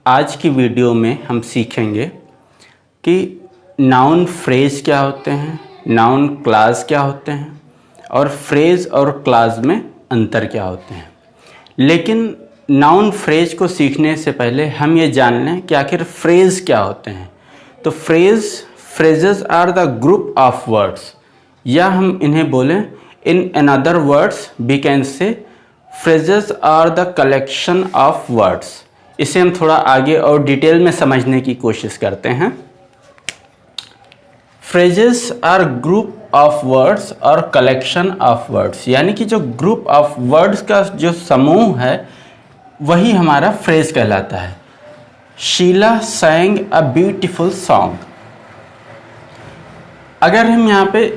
आज की वीडियो में हम सीखेंगे कि नाउन फ्रेज क्या होते हैं, नाउन क्लास क्या होते हैं और फ्रेज और क्लास में अंतर क्या होते हैं। लेकिन नाउन फ्रेज को सीखने से पहले हम ये जान लें कि आखिर फ्रेज क्या होते हैं। तो phrases are the group of words, या हम इन्हें बोलें in another words we can say phrases are the collection of words. इसे हम थोड़ा आगे और डिटेल में समझने की कोशिश करते हैं। Phrases are group of words और कलेक्शन ऑफ वर्ड्स, यानी कि जो ग्रुप ऑफ वर्ड्स का जो समूह है वही हमारा फ्रेज कहलाता है। Sheela sang a beautiful song. अगर हम यहाँ पे,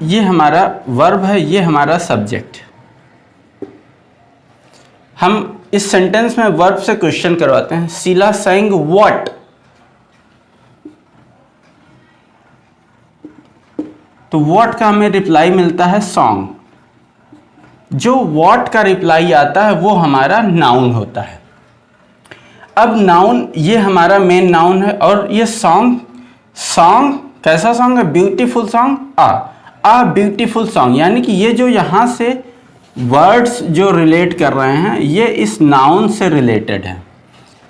ये हमारा वर्ब है, ये हमारा सब्जेक्ट, हम इस सेंटेंस में वर्ब से क्वेश्चन करवाते हैं। शीला sang व्हाट, तो व्हाट का हमें रिप्लाई मिलता है सॉन्ग। जो व्हाट का रिप्लाई आता है वो हमारा नाउन होता है। अब नाउन ये हमारा मेन नाउन है और ये सॉन्ग कैसा सॉन्ग है? ब्यूटीफुल सॉन्ग, आ ब्यूटीफुल सॉन्ग, यानी कि ये जो यहाँ से वर्ड्स जो रिलेट कर रहे हैं ये इस नाउन से रिलेटेड है,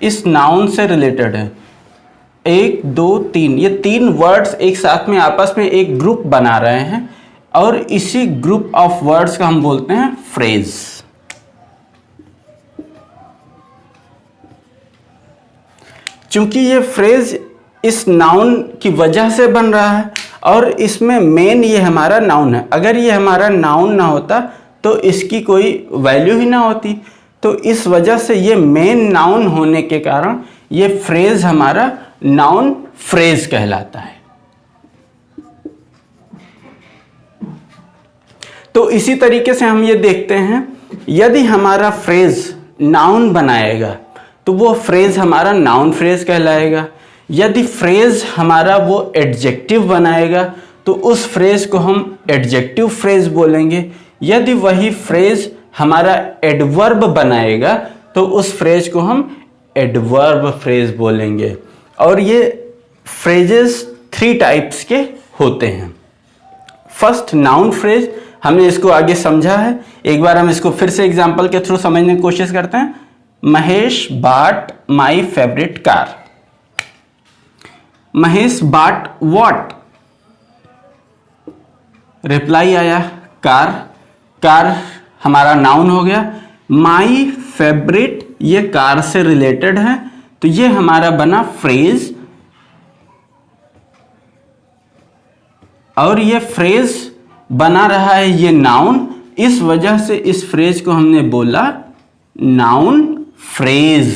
इस नाउन से रिलेटेड है। 1 2 3, ये 3 वर्ड्स एक साथ में आपस में एक ग्रुप बना रहे हैं और इसी ग्रुप ऑफ वर्ड्स का हम बोलते हैं फ्रेज। चूंकि ये फ्रेज इस नाउन की वजह से बन रहा है और इसमें मेन ये हमारा नाउन है। अगर ये हमारा नाउन ना होता तो इसकी कोई वैल्यू ही ना होती। तो इस वजह से ये मेन नाउन होने के कारण ये फ्रेज हमारा नाउन फ्रेज कहलाता है। तो इसी तरीके से हम ये देखते हैं, यदि हमारा फ्रेज नाउन बनाएगा तो वो फ्रेज हमारा नाउन फ्रेज कहलाएगा। यदि फ्रेज हमारा वो एडजेक्टिव बनाएगा तो उस फ्रेज को हम एडजेक्टिव फ्रेज बोलेंगे। यदि वही फ्रेज हमारा एडवर्ब बनाएगा तो उस फ्रेज को हम एडवर्ब फ्रेज बोलेंगे। और ये फ्रेजेस 3 टाइप्स के होते हैं। फर्स्ट नाउन फ्रेज, हमने इसको आगे समझा है, एक बार हम इसको फिर से एग्जांपल के थ्रू समझने की कोशिश करते हैं। Mahesh bought my favourite car. Mahesh bought what, reply आया कार, कार हमारा नाउन हो गया। माई फेवरेट ये कार से रिलेटेड है तो ये हमारा बना फ्रेज, और ये फ्रेज बना रहा है ये नाउन, इस वजह से इस फ्रेज को हमने बोला नाउन फ्रेज।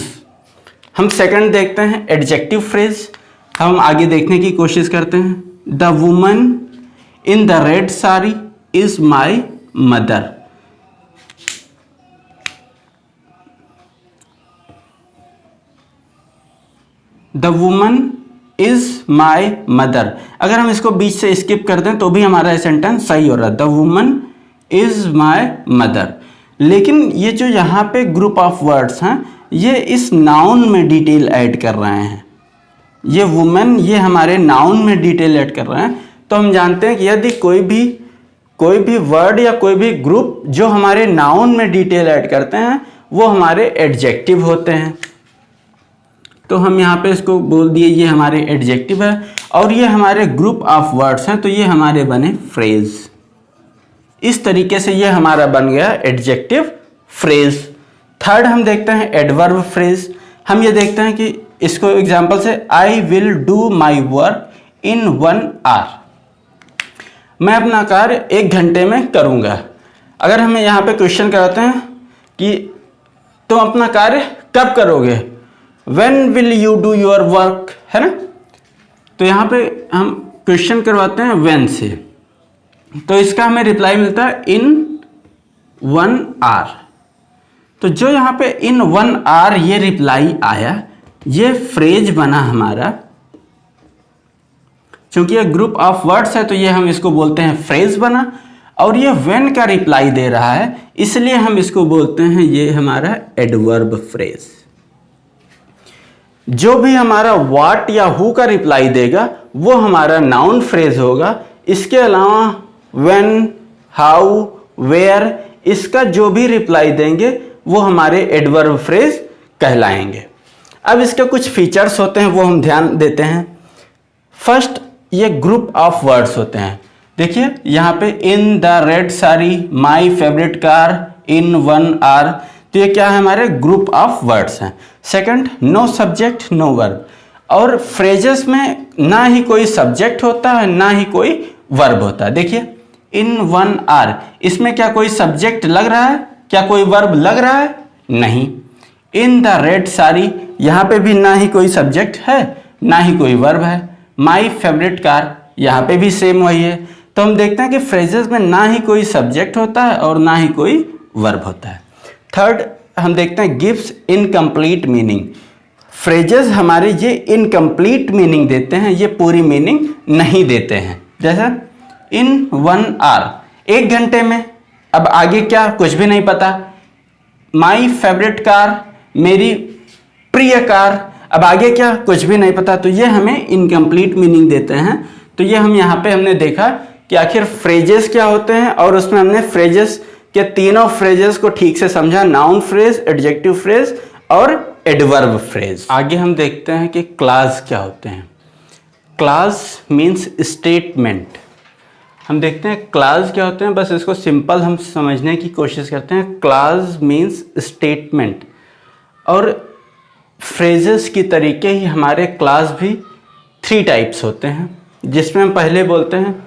हम सेकंड देखते हैं एडजेक्टिव फ्रेज, हम आगे देखने की कोशिश करते हैं। The woman in the red sari is my mother. The woman is my mother, अगर हम इसको बीच से स्किप कर दें तो भी हमारा ये सेंटेंस सही हो रहा है। The woman is my mother. लेकिन ये जो यहाँ पे ग्रुप ऑफ वर्ड्स हैं ये इस नाउन में डिटेल ऐड कर रहे हैं। ये वुमेन ये हमारे नाउन में डिटेल ऐड कर रहे हैं। तो हम जानते हैं कि यदि कोई भी वर्ड या कोई भी ग्रुप जो हमारे नाउन में डिटेल ऐड करते हैं वो हमारे एडजेक्टिव होते हैं। तो हम यहाँ पे इसको बोल दिए ये हमारे एडजेक्टिव है और ये हमारे ग्रुप ऑफ वर्ड्स हैं तो ये हमारे बने फ्रेज। इस तरीके से ये हमारा बन गया एडजेक्टिव फ्रेज। थर्ड हम देखते हैं एडवर्ब फ्रेज। हम ये देखते हैं कि इसको एग्जांपल से, I will do my work in 1 hour, मैं अपना कार्य 1 घंटे में करूँगा। अगर हमें यहाँ पे क्वेश्चन कराते हैं कि तुम अपना कार्य कब करोगे, when will you do your work, है ना। तो यहाँ पे हम क्वेश्चन करवाते हैं व्हेन से, तो इसका हमें रिप्लाई मिलता है इन 1 आवर। तो जो यहाँ पे इन 1 आवर ये रिप्लाई आया ये फ्रेज बना हमारा। क्योंकि ये ग्रुप ऑफ वर्ड्स है तो ये हम इसको बोलते हैं फ्रेज बना। और ये व्हेन का रिप्लाई दे रहा है इसलिए हम इसको बोलते हैं ये हमारा एडवर्ब फ्रेज। जो भी हमारा व्हाट या हु का रिप्लाई देगा वो हमारा नाउन फ्रेज होगा। इसके अलावा व्हेन, हाउ, वेयर, इसका जो भी रिप्लाई देंगे वो हमारे एडवर्ब फ्रेज कहलाएंगे। अब इसके कुछ फीचर्स होते हैं वो हम ध्यान देते हैं। फर्स्ट, ये ग्रुप ऑफ वर्ड्स होते हैं। देखिए यहाँ पे in the red sari, my favourite car, in one hour, तो ये क्या है, हमारे ग्रुप ऑफ वर्ड्स हैं। Second, no subject no verb, और फ्रेजेस में ना ही कोई सब्जेक्ट होता है ना ही कोई वर्ब होता है। देखिए इन वन आर, इसमें क्या कोई सब्जेक्ट लग रहा है, क्या कोई वर्ब लग रहा है, नहीं। इन द रेड साड़ी, यहाँ पे भी ना ही कोई सब्जेक्ट है ना ही कोई वर्ब है। माई फेवरेट कार, यहाँ पे भी सेम वही है। तो हम देखते हैं कि फ्रेजेस में ना ही कोई सब्जेक्ट होता है और ना ही कोई वर्ब होता है। थर्ड, हम देखते हैं गिव्स इनकम्प्लीट मीनिंग। फ्रेजेस हमारे ये इनकम्प्लीट मीनिंग देते हैं, ये पूरी मीनिंग नहीं देते हैं। जैसे इन वन आवर, 1 घंटे में, अब आगे क्या कुछ भी नहीं पता। माई फेवरेट कार, मेरी प्रिय कार, अब आगे क्या कुछ भी नहीं पता, तो ये हमें इनकम्प्लीट मीनिंग देते हैं। तो ये हम यहाँ पे हमने देखा कि आखिर फ्रेजेस क्या होते हैं, और उसमें हमने फ्रेजेस के तीनों फ्रेजेस को ठीक से समझा, नाउन फ्रेज, एडजेक्टिव फ्रेज और एडवर्ब फ्रेज। आगे हम देखते हैं कि क्लास क्या होते हैं। Class means statement. हम देखते हैं क्लास क्या होते हैं, बस इसको सिंपल हम समझने की कोशिश करते हैं। क्लास मीन्स स्टेटमेंट, और फ्रेजेस की तरीके ही हमारे क्लास भी 3 टाइप्स होते हैं, जिसमें हम पहले बोलते हैं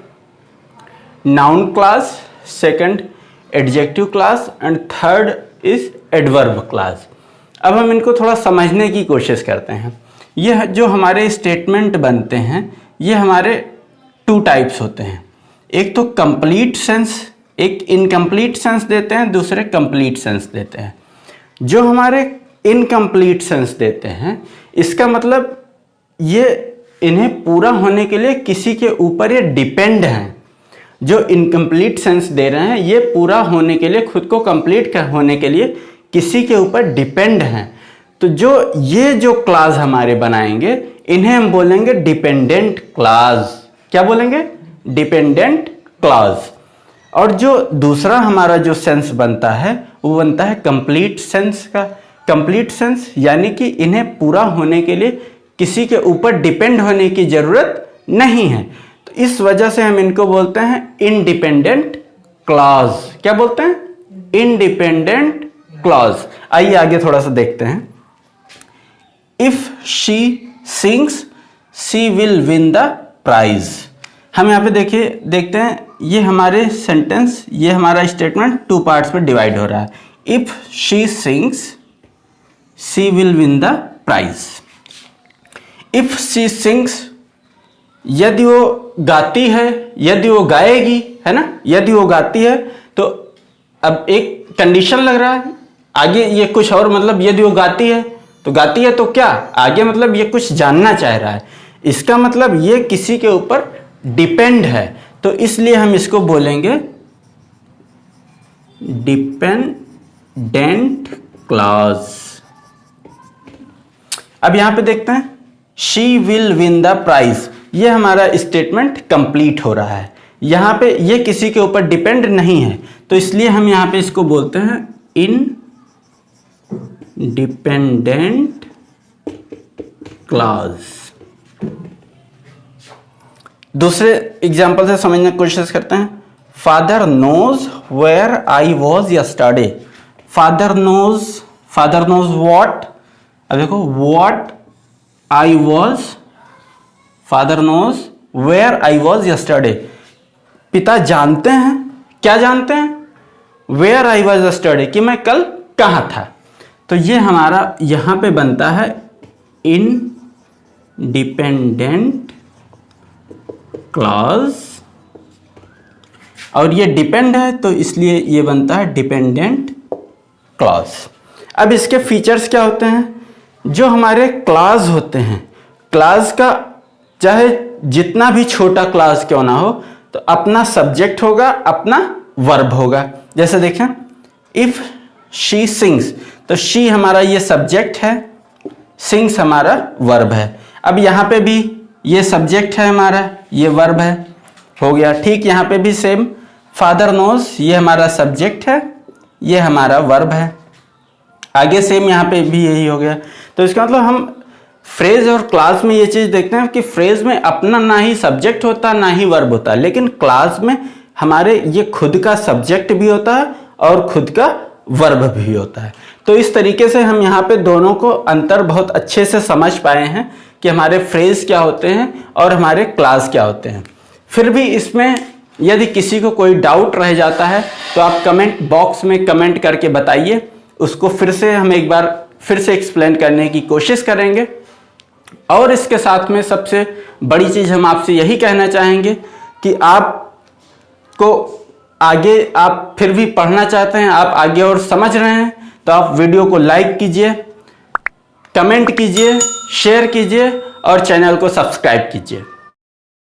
noun class, second adjective class and third is adverb class. अब हम इनको थोड़ा समझने की कोशिश करते हैं। यह जो हमारे स्टेटमेंट बनते हैं ये हमारे 2 टाइप्स होते हैं। एक तो कंप्लीट सेंस, एक इनकम्प्लीट सेंस देते हैं, दूसरे कंप्लीट सेंस देते हैं। जो हमारे इनकम्प्लीट सेंस देते हैं, इसका मतलब ये इन्हें पूरा होने के लिए किसी के ऊपर ये डिपेंड हैं। जो इनकम्प्लीट सेंस दे रहे हैं ये पूरा होने के लिए, खुद को कंप्लीट होने के लिए किसी के ऊपर डिपेंड हैं। तो जो क्लास हमारे बनाएंगे इन्हें हम बोलेंगे डिपेंडेंट क्लास। क्या बोलेंगे? Dependent class. और जो दूसरा हमारा जो सेंस बनता है वो बनता है कंप्लीट सेंस का। कंप्लीट सेंस यानी कि इन्हें पूरा होने के लिए किसी के ऊपर डिपेंड होने की जरूरत नहीं है, तो इस वजह से हम इनको बोलते हैं इंडिपेंडेंट क्लॉज। क्या बोलते हैं? Independent clause. आइए आगे थोड़ा सा देखते हैं। If she sings she will win the prize. हम यहाँ पे देखते हैं ये हमारे सेंटेंस, ये हमारा स्टेटमेंट 2 पार्ट्स में डिवाइड हो रहा है। If she sings she will win the prize. If she sings, यदि वो गाती है, यदि वो गाएगी, है ना, यदि वो गाती है, तो अब एक कंडीशन लग रहा है आगे, ये कुछ और, मतलब यदि वो गाती है तो क्या आगे, मतलब ये कुछ जानना चाह रहा है। इसका मतलब ये किसी के ऊपर डिपेंड है, तो इसलिए हम इसको बोलेंगे डिपेंडेंट क्लॉज। अब यहां पे देखते हैं she will win the prize, ये हमारा स्टेटमेंट कंप्लीट हो रहा है। यहां पे ये किसी के ऊपर डिपेंड नहीं है, तो इसलिए हम यहां पे इसको बोलते हैं इंडिपेंडेंट क्लॉज। दूसरे एग्जाम्पल से समझने की कोशिश करते हैं। Father knows where I was yesterday. Father knows what. अब देखो what I was, father knows where I was yesterday. पिता जानते हैं, क्या जानते हैं? वेयर आई वॉज यस्टरडे, कि मैं कल कहाँ था। तो ये हमारा यहां पे बनता है इंडिपेंडेंट क्लॉज, और ये डिपेंड है तो इसलिए ये बनता है डिपेंडेंट क्लॉज। अब इसके फीचर्स क्या होते हैं? जो हमारे क्लॉज होते हैं, क्लॉज का चाहे जितना भी छोटा क्लॉज क्यों ना हो, तो अपना सब्जेक्ट होगा, अपना वर्ब होगा। जैसे देखें इफ शी सिंग्स, तो शी हमारा ये सब्जेक्ट है, सिंग्स हमारा वर्ब है। अब यहाँ पे भी ये सब्जेक्ट है हमारा, ये वर्ब है, हो गया। ठीक यहाँ पे भी सेम, फादर नोज ये हमारा सब्जेक्ट है, ये हमारा वर्ब है। आगे सेम यहाँ पे भी यही हो गया। तो इसका मतलब हम फ्रेज और क्लास में ये चीज़ देखते हैं कि फ्रेज में अपना ना ही सब्जेक्ट होता ना ही वर्ब होता, लेकिन क्लास में हमारे ये खुद का सब्जेक्ट भी होता है और खुद का वर्ब भी होता है। तो इस तरीके से हम यहाँ पे दोनों को अंतर बहुत अच्छे से समझ पाए हैं कि हमारे फ्रेज क्या होते हैं और हमारे क्लास क्या होते हैं। फिर भी इसमें यदि किसी को कोई डाउट रह जाता है तो आप कमेंट बॉक्स में कमेंट करके बताइए, उसको फिर से हम एक बार फिर से एक्सप्लेन करने की कोशिश करेंगे। और इसके साथ में सबसे बड़ी चीज़ हम आपसे यही कहना चाहेंगे कि आपको आगे आप फिर भी पढ़ना चाहते हैं, आप आगे और समझ रहे हैं, तो आप वीडियो को लाइक कीजिए, कमेंट कीजिए, शेयर कीजिए और चैनल को सब्सक्राइब कीजिए।